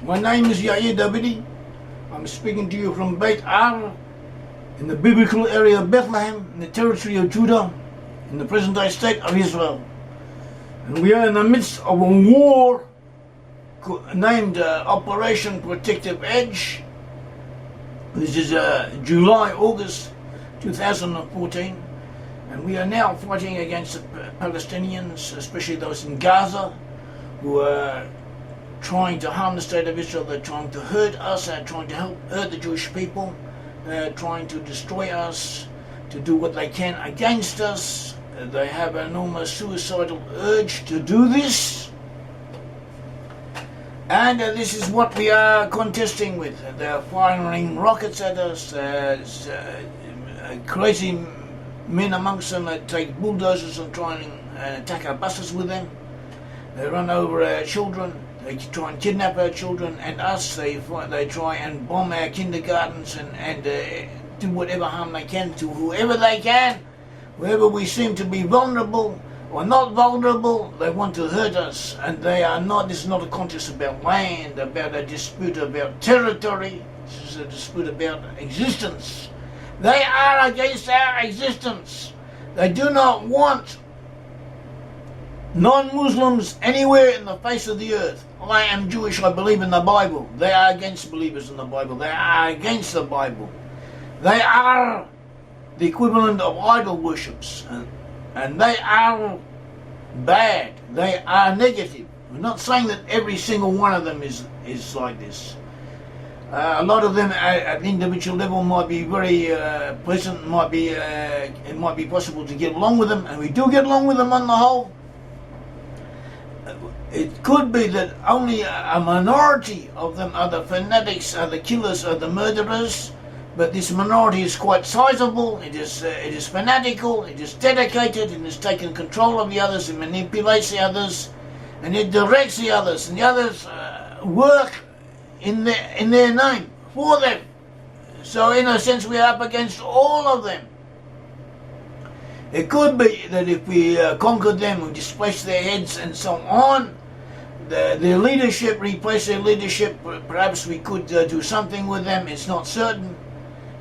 My name is Yair Davidiy. I'm speaking to you from Brit-Am in the biblical area of Bethlehem, in the territory of Judah, in the present-day state of Israel. And we are in the midst of a war named Operation Protective Edge. This is July, August 2014. And we are now fighting against the Palestinians, especially those in Gaza, who are trying to harm the state of Israel. They're trying to hurt us, they're trying to hurt the Jewish people, they're trying to destroy us, to do what they can against us. They have an almost suicidal urge to do this. And this is what we are contesting with. They're firing rockets at us. There's crazy men amongst them that take bulldozers and try and attack our buses with them. They run over our children. They try and kidnap our children and us. They try and bomb our kindergartens and do whatever harm they can to whoever they can. Wherever we seem to be vulnerable or not vulnerable, they want to hurt us. And they are not. This is not a contest about land, about a dispute about territory. This is a dispute about existence. They are against our existence. They do not want non-Muslims anywhere in the face of the earth. I am Jewish, I believe in the Bible. They are against believers in the Bible. They are against the Bible. They are the equivalent of idol worships. And they are bad. They are negative. We're not saying that every single one of them is like this. A lot of them at the individual level might be very pleasant, it might be possible to get along with them, and we do get along with them on the whole. It could be that only a minority of them are the fanatics, are the killers, are the murderers, but this minority is quite sizable. It is fanatical, it is dedicated, it has taken control of the others, it manipulates the others, and it directs the others, and the others work in their name, for them. So in a sense we are up against all of them. It could be that if we conquered them, we displaced their heads and so on, their leadership, replace their leadership, perhaps we could do something with them. It's not certain.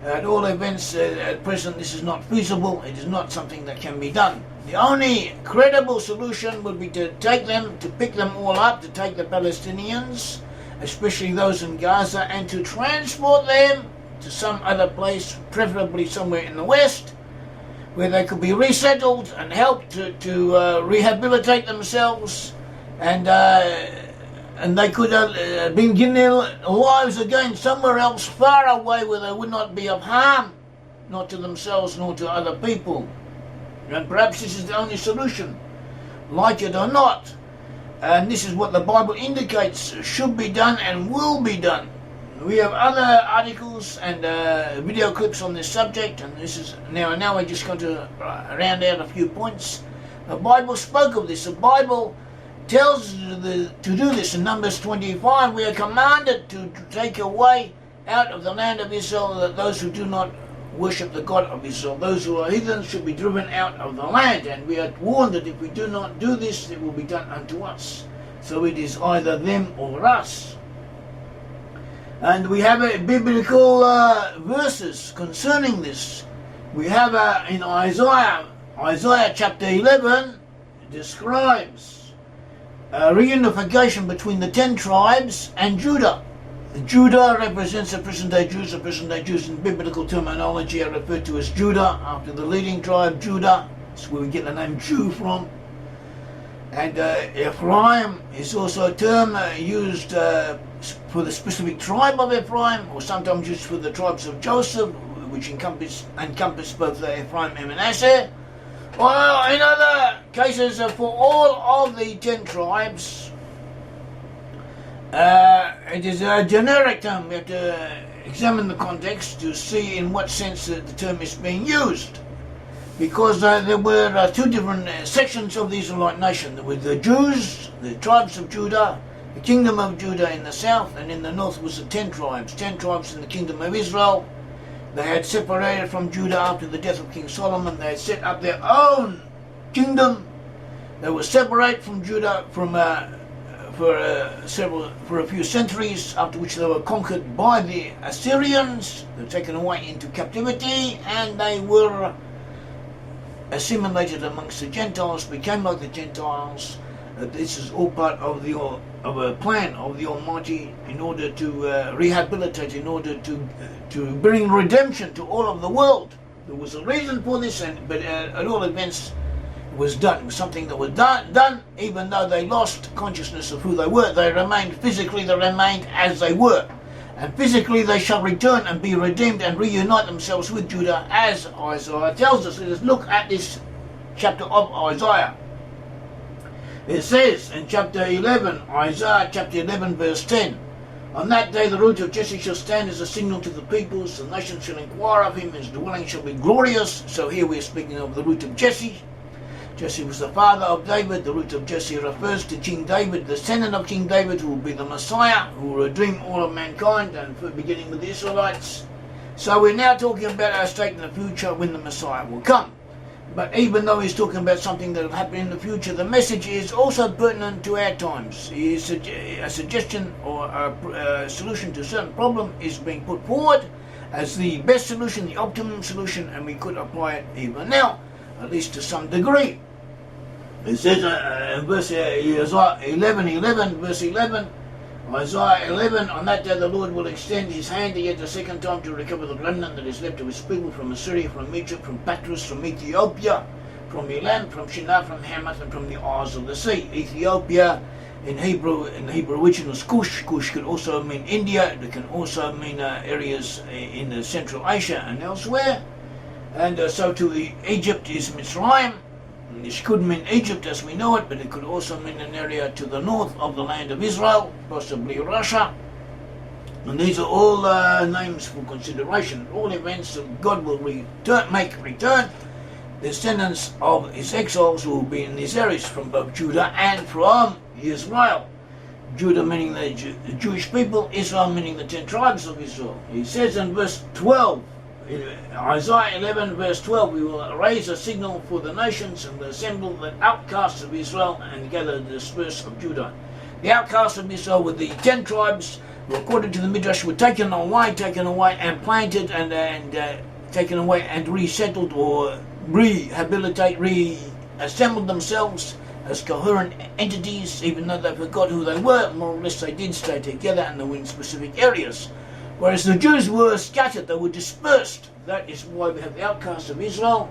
At all events, at present this is not feasible. It is not something that can be done. The only credible solution would be to take them, to pick them all up, to take the Palestinians, especially those in Gaza, and to transport them to some other place, preferably somewhere in the West, where they could be resettled and helped to rehabilitate themselves, and they could begin their lives again somewhere else, far away, where they would not be of harm, not to themselves nor to other people. And perhaps this is the only solution, like it or not. And this is what the Bible indicates should be done and will be done. We have other articles and video clips on this subject, and this is now we're just going to round out a few points. The Bible spoke of this. The Bible tells us to do this in Numbers 25. We are commanded to take away out of the land of Israel that those who do not worship the God of Israel. Those who are heathens should be driven out of the land, and we are warned that if we do not do this, it will be done unto us. So it is either them or us. And we have biblical verses concerning this. We have in Isaiah chapter 11, describes a reunification between the 10 tribes and Judah. Judah represents the present-day Jews. The present-day Jews in biblical terminology are referred to as Judah, after the leading tribe, Judah. That's where we get the name Jew from. And Ephraim is also a term used for the specific tribe of Ephraim, or sometimes used for the tribes of Joseph, which encompass both Ephraim and Manasseh. Or in other cases, for all of the 10 tribes, it is a generic term. We have to examine the context to see in what sense the term is being used. Because there were two different sections of the Israelite nation. There were the Jews, the tribes of Judah, the kingdom of Judah in the south, and in the north was the 10 tribes. 10 tribes in the kingdom of Israel. They had separated from Judah after the death of King Solomon. They had set up their own kingdom. They were separate from Judah, from for a few centuries, after which they were conquered by the Assyrians. They were taken away into captivity, and they were assimilated amongst the Gentiles, became like the Gentiles. This is all part of a plan of the Almighty in order to rehabilitate, in order to bring redemption to all of the world. There was a reason for this, but at all events, it was done. It was something that was done, even though they lost consciousness of who they were. They remained physically, they remained as they were. And physically they shall return and be redeemed and reunite themselves with Judah, as Isaiah tells us. Let us look at this chapter of Isaiah. It says in chapter 11, Isaiah chapter 11 verse 10, "On that day the root of Jesse shall stand as a signal to the peoples, the nations shall inquire of him, his dwelling shall be glorious." So here we are speaking of the root of Jesse. Jesse was the father of David. The root of Jesse refers to King David, the descendant of King David, who will be the Messiah, who will redeem all of mankind, and beginning with the Israelites. So we're now talking about our state in the future when the Messiah will come. But even though he's talking about something that will happen in the future, the message is also pertinent to our times. A suggestion or a solution to a certain problem is being put forward as the best solution, the optimum solution, and we could apply it even now, at least to some degree. It says in verse Isaiah 11, verse 11, Isaiah 11, "On that day the Lord will extend his hand yet a second time to recover the remnant that is left of his people from Assyria, from Egypt, from Patras, from Ethiopia, from Elam, from Shinar, from Hamath, and from the isles of the sea." Ethiopia in Hebrew origin was Cush. Cush could also mean India. It can also mean areas in Central Asia and elsewhere. And so to Egypt is Mitzrayim. This could mean Egypt as we know it, but it could also mean an area to the north of the land of Israel, possibly Russia. And these are all names for consideration. All events that God will make return. The descendants of his exiles will be in these areas from both Judah and from Israel. Judah meaning the Jewish people, Israel meaning the 10 tribes of Israel. He says in verse 12, in Isaiah 11 verse 12, "We will raise a signal for the nations and will assemble the outcasts of Israel and gather the dispersed of Judah." The outcasts of Israel were the 10 tribes who, according to the Midrash, were taken away and planted and taken away and resettled or reassembled themselves as coherent entities. Even though they forgot who they were, more or less they did stay together and they were in specific areas. Whereas the Jews were scattered, they were dispersed. That is why we have the outcasts of Israel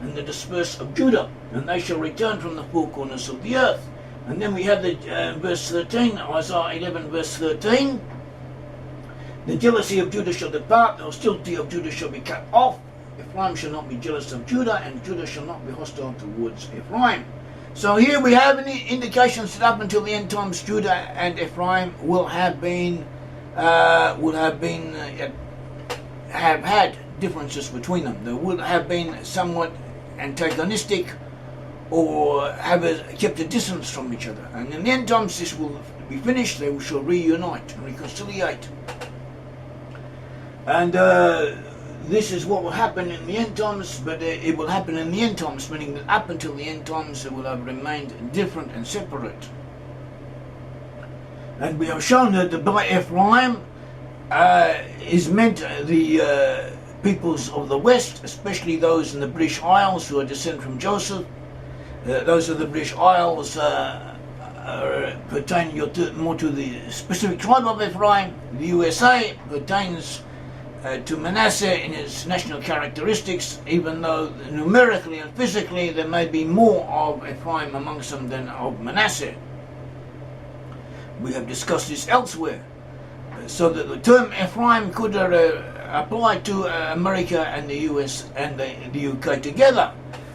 and the dispersed of Judah. And they shall return from the four corners of the earth. And then we have the verse 13, Isaiah 11 verse 13. "The jealousy of Judah shall depart, the hostility of Judah shall be cut off. Ephraim shall not be jealous of Judah, and Judah shall not be hostile towards Ephraim." So here we have any indications that up until the end times, Judah and Ephraim will have had differences between them. There would have been somewhat antagonistic or have kept a distance from each other. And in the end times this will be finished, they shall reunite and reconciliate. And this is what will happen in the end times, but it will happen in the end times, meaning that up until the end times it will have remained different and separate. And we have shown that by Ephraim is meant the peoples of the West, especially those in the British Isles who are descended from Joseph. Those of the British Isles pertain more to the specific tribe of Ephraim. The USA pertains to Manasseh in its national characteristics, even though numerically and physically there may be more of Ephraim amongst them than of Manasseh. We have discussed this elsewhere. So that the term Ephraim could apply to America and the US and the UK together.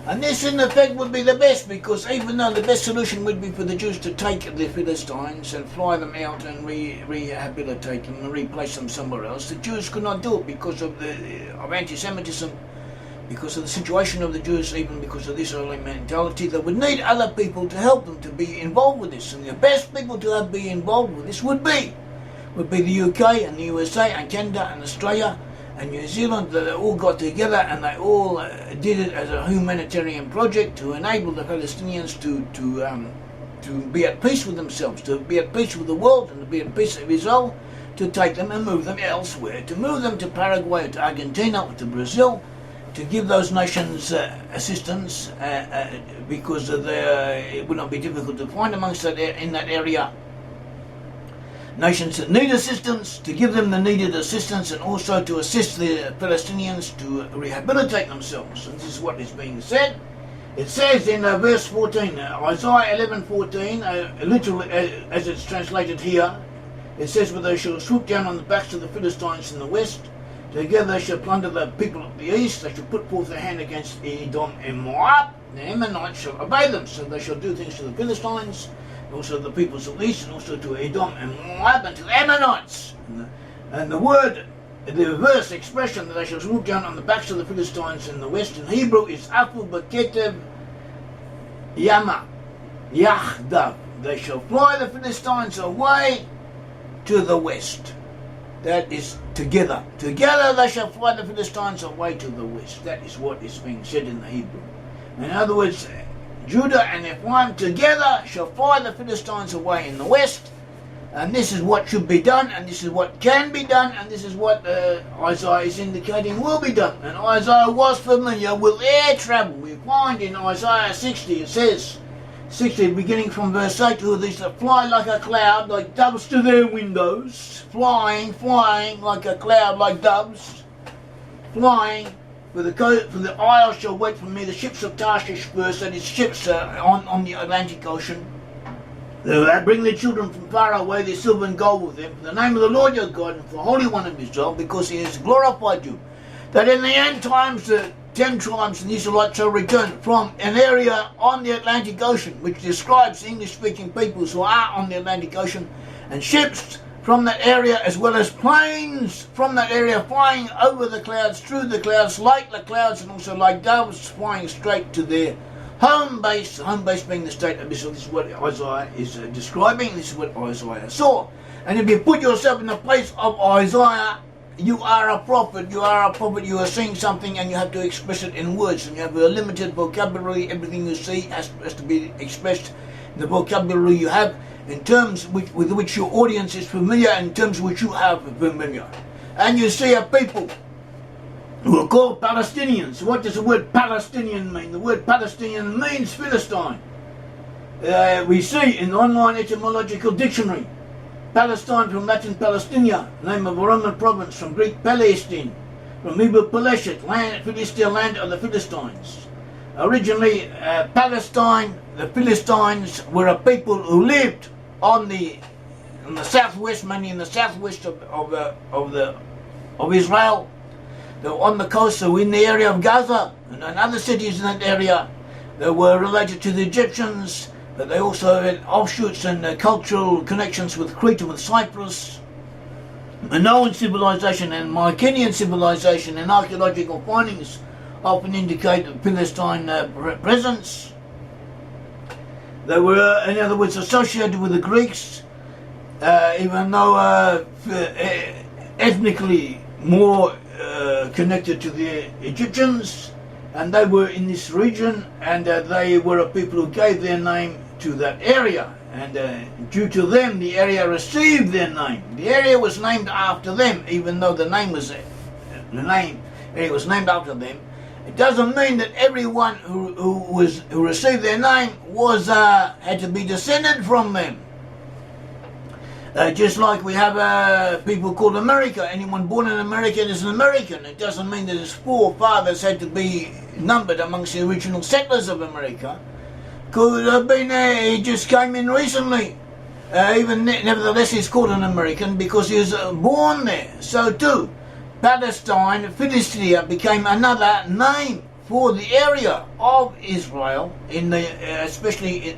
And this in effect would be the best, because even though the best solution would be for the Jews to take the Philistines and fly them out and rehabilitate them and replace them somewhere else, the Jews could not do it because of anti-Semitism, because of the situation of the Jews, even because of this early mentality. They would need other people to help them to be involved with this, and the best people to be involved with this would be the UK and the USA and Canada and Australia and New Zealand. They all got together and they all did it as a humanitarian project to enable the Palestinians to be at peace with themselves, to be at peace with the world, and to be at peace with Israel, to take them and move them elsewhere, to move them to Paraguay, to Argentina, or to Brazil, to give those nations assistance, because it would not be difficult to find amongst in that area nations that need assistance, to give them the needed assistance, and also to assist the Palestinians to rehabilitate themselves. And this is what is being said. It says in verse 14, Isaiah 11:14, literally as it's translated here, it says, "But they shall swoop down on the backs of the Philistines in the west. Together they shall plunder the people of the east. They shall put forth their hand against Edom and Moab. The Ammonites shall obey them." So they shall do things to the Philistines, also the peoples of the east, and also to Edom and Moab, and to the Ammonites. And the verse expression that they shall swoop down on the backs of the Philistines in the west in Hebrew is Afu Baketev Yama Yahdav. They shall fly the Philistines away to the west. That is together. Together they shall fly the Philistines away to the west. That is what is being said in the Hebrew. In other words, Judah and Ephraim together shall fly the Philistines away in the west. And this is what should be done, and this is what can be done, and this is what Isaiah is indicating will be done. And Isaiah was familiar with air travel. We find in Isaiah 60, it says, 60, beginning from verse 8, who these that fly like a cloud, like doves to their windows, flying like a cloud, like doves, flying. For the isles shall wait for me, the ships of Tarshish first, that is ships on the Atlantic Ocean. They bring their children from far away, their silver and gold with them, for the name of the Lord your God, and for the Holy One of Israel, because he has glorified you. That in the end times, the 10 tribes and the Israelites shall return from an area on the Atlantic Ocean, which describes English-speaking peoples who are on the Atlantic Ocean, and ships from that area, as well as planes from that area flying over the clouds, through the clouds, like the clouds, and also like doves flying straight to their home base being the state of Israel. This is what Isaiah is describing. This is what Isaiah saw. And if you put yourself in the place of Isaiah, you are a prophet. You are a prophet. You are seeing something, and you have to express it in words. And you have a limited vocabulary. Everything you see has to be expressed in the vocabulary you have, in terms with which your audience is familiar, and in terms which you have familiar. And you see a people who are called Palestinians. What does the word Palestinian mean? The word Palestinian means Philistine. We see in the online etymological dictionary, Palestine from Latin Palestinia, name of a Roman province, from Greek Palestine, from Hebrew Paleshet, land, Philistia, land of the Philistines. Originally, Palestine, the Philistines were a people who lived on the southwest, mainly in the southwest of Israel. They were on the coast, so in the area of Gaza and other cities in that area. They were related to the Egyptians, but they also had offshoots and cultural connections with Crete and with Cyprus. Minoan civilization and Mycenaean civilization and archaeological findings often indicate a Philistine presence. They were, in other words, associated with the Greeks, even though ethnically more connected to the Egyptians, and they were in this region, and they were a people who gave their name to that area, and due to them the area received their name. The area was named after them, even though the area was named after them. It doesn't mean that everyone who received their name had to be descended from them. Just like we have people called America. Anyone born in America is an American. It doesn't mean that his forefathers had to be numbered amongst the original settlers of America. Could have been he just came in recently. Nevertheless, he's called an American because he was born there. So too, Palestine, Philistia, became another name for the area of Israel, especially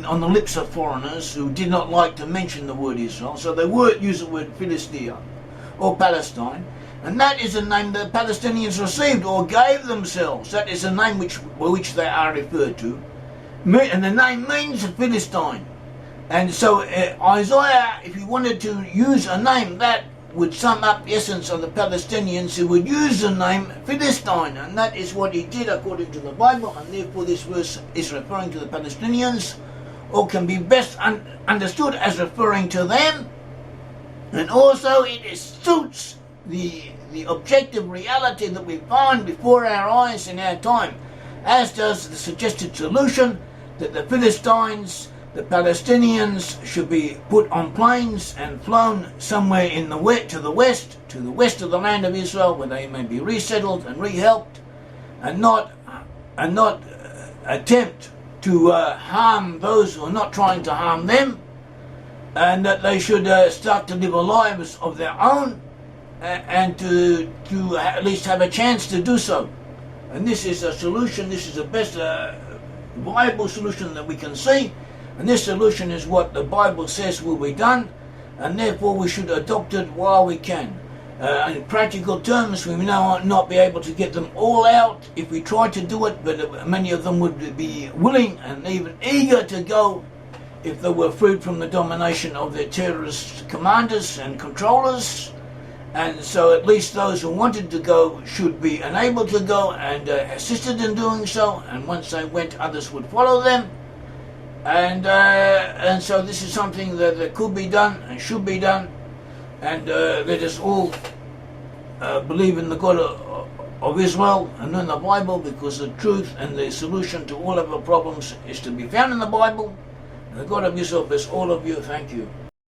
on the lips of foreigners who did not like to mention the word Israel, so they would use the word Philistia or Palestine, and that is a name that the Palestinians received or gave themselves. That is a name which they are referred to, and the name means Philistine. And so Isaiah, if he wanted to use a name that would sum up the essence of the Palestinians, he would use the name Philistine, and that is what he did according to the Bible, and therefore this verse is referring to the Palestinians, or can be best understood as referring to them, and also it suits the objective reality that we find before our eyes in our time, as does the suggested solution that the Philistines, the Palestinians, should be put on planes and flown somewhere in the to the west of the land of Israel, where they may be resettled and rehelped, and not attempt to harm those who are not trying to harm them, and that they should start to live lives of their own, and to at least have a chance to do so. And this is a solution. This is the best viable solution that we can see. And this solution is what the Bible says will be done, and therefore we should adopt it while we can. In practical terms, we may not be able to get them all out if we try to do it, but many of them would be willing and even eager to go if they were freed from the domination of their terrorist commanders and controllers. And so at least those who wanted to go should be enabled to go and assisted in doing so, and once they went, others would follow them. And so this is something that could be done and should be done, and let us all believe in the God of Israel and in the Bible, because the truth and the solution to all of our problems is to be found in the Bible. And the God of Israel bless all of you. Thank you.